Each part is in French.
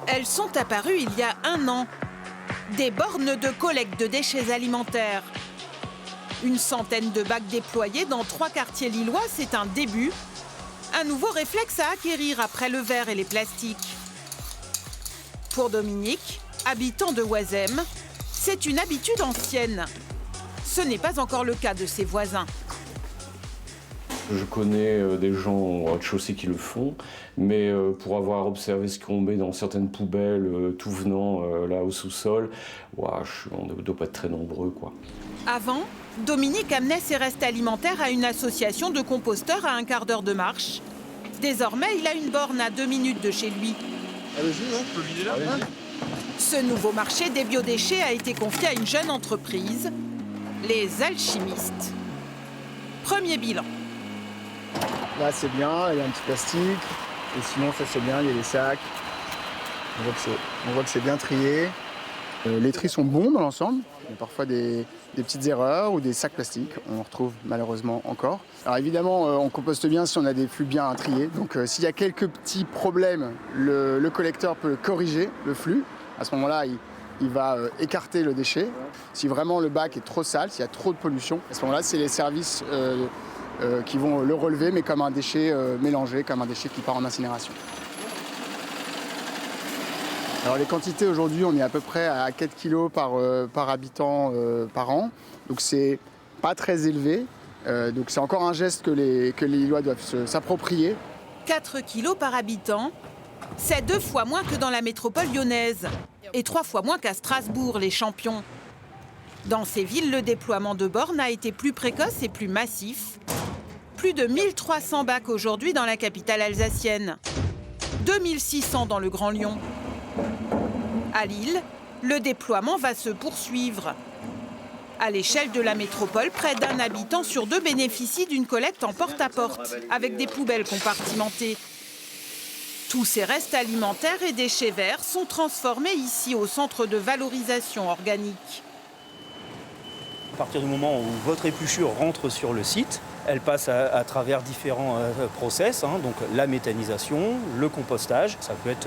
Elles sont apparues il y a 1 an. Des bornes de collecte de déchets alimentaires. Une centaine de bacs déployés dans 3 quartiers lillois, c'est un début. Un nouveau réflexe à acquérir après le verre et les plastiques. Pour Dominique, habitant de Oisem, c'est une habitude ancienne. Ce n'est pas encore le cas de ses voisins. Je connais des gens au rez-de-chaussée qui le font, mais pour avoir observé ce qu'on met dans certaines poubelles, tout venant là au sous-sol, on ne doit pas être très nombreux, quoi. Avant, Dominique amenait ses restes alimentaires à une association de composteurs à 1 quart d'heure de marche. Désormais, il a une borne à 2 minutes de chez lui. Allez-y, on peut vider là. Ce nouveau marché des biodéchets a été confié à une jeune entreprise, les alchimistes. Premier bilan. Là c'est bien, il y a un petit plastique. Et sinon ça c'est bien, il y a les sacs. On voit que c'est bien trié. Les tris sont bons dans l'ensemble. Il y a parfois des petites erreurs ou des sacs plastiques. On en retrouve malheureusement encore. Alors évidemment, on composte bien si on a des flux bien triés. Donc s'il y a quelques petits problèmes, le collecteur peut corriger le flux. À ce moment-là, il va écarter le déchet. Si vraiment le bac est trop sale, s'il y a trop de pollution, à ce moment-là, c'est les services qui vont le relever, mais comme un déchet mélangé, comme un déchet qui part en incinération. Alors les quantités aujourd'hui, on est à peu près à 4 kg par habitant par an. Donc c'est pas très élevé. Donc c'est encore un geste que les Lillois doivent s'approprier. 4 kilos par habitant, c'est 2 fois moins que dans la métropole lyonnaise. Et 3 fois moins qu'à Strasbourg, les champions. Dans ces villes, le déploiement de bornes a été plus précoce et plus massif. Plus de 1300 bacs aujourd'hui dans la capitale alsacienne. 2600 dans le Grand Lyon. À Lille, le déploiement va se poursuivre. À l'échelle de la métropole, près d'1 habitant sur 2 bénéficie d'une collecte en porte-à-porte, avec des poubelles compartimentées. Tous ces restes alimentaires et déchets verts sont transformés ici au centre de valorisation organique. À partir du moment où votre épluchure rentre sur le site, elle passe à travers différents process, donc la méthanisation, le compostage. Ça peut être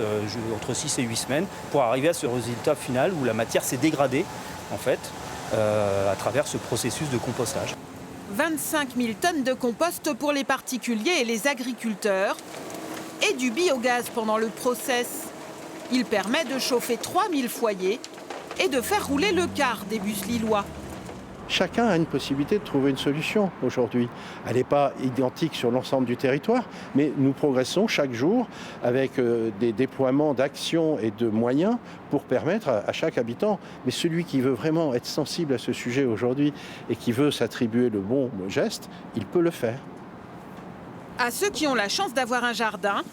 entre 6 et 8 semaines pour arriver à ce résultat final où la matière s'est dégradée en fait, à travers ce processus de compostage. 25 000 tonnes de compost pour les particuliers et les agriculteurs et du biogaz pendant le process. Il permet de chauffer 3000 foyers et de faire rouler le quart des bus lillois. Chacun a une possibilité de trouver une solution aujourd'hui. Elle n'est pas identique sur l'ensemble du territoire, mais nous progressons chaque jour avec des déploiements d'actions et de moyens pour permettre à chaque habitant. Mais celui qui veut vraiment être sensible à ce sujet aujourd'hui et qui veut s'attribuer le bon geste, il peut le faire. À ceux qui ont la chance d'avoir un jardin,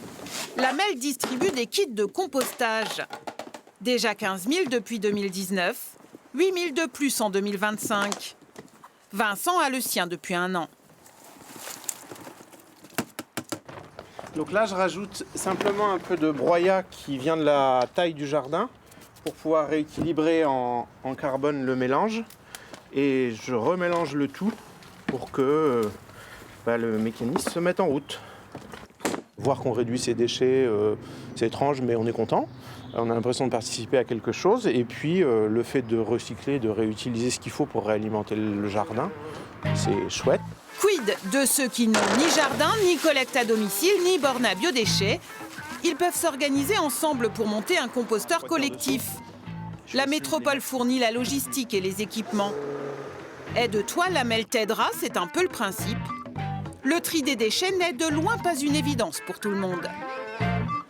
la MEL distribue des kits de compostage. Déjà 15 000 depuis 2019. 8 000 de plus en 2025. Vincent a le sien depuis 1 an. Donc là, je rajoute simplement un peu de broyat qui vient de la taille du jardin pour pouvoir rééquilibrer en carbone le mélange. Et je remélange le tout pour que le mécanisme se mette en route. Voir qu'on réduit ses déchets, c'est étrange, mais on est content. On a l'impression de participer à quelque chose. Et puis, le fait de recycler, de réutiliser ce qu'il faut pour réalimenter le jardin, c'est chouette. Quid de ceux qui n'ont ni jardin, ni collecte à domicile, ni borne à biodéchets? Ils peuvent s'organiser ensemble pour monter un composteur collectif. La métropole fournit la logistique et les équipements. Aide-toi, la MEL t'aidera, c'est un peu le principe. Le tri des déchets n'est de loin pas une évidence pour tout le monde.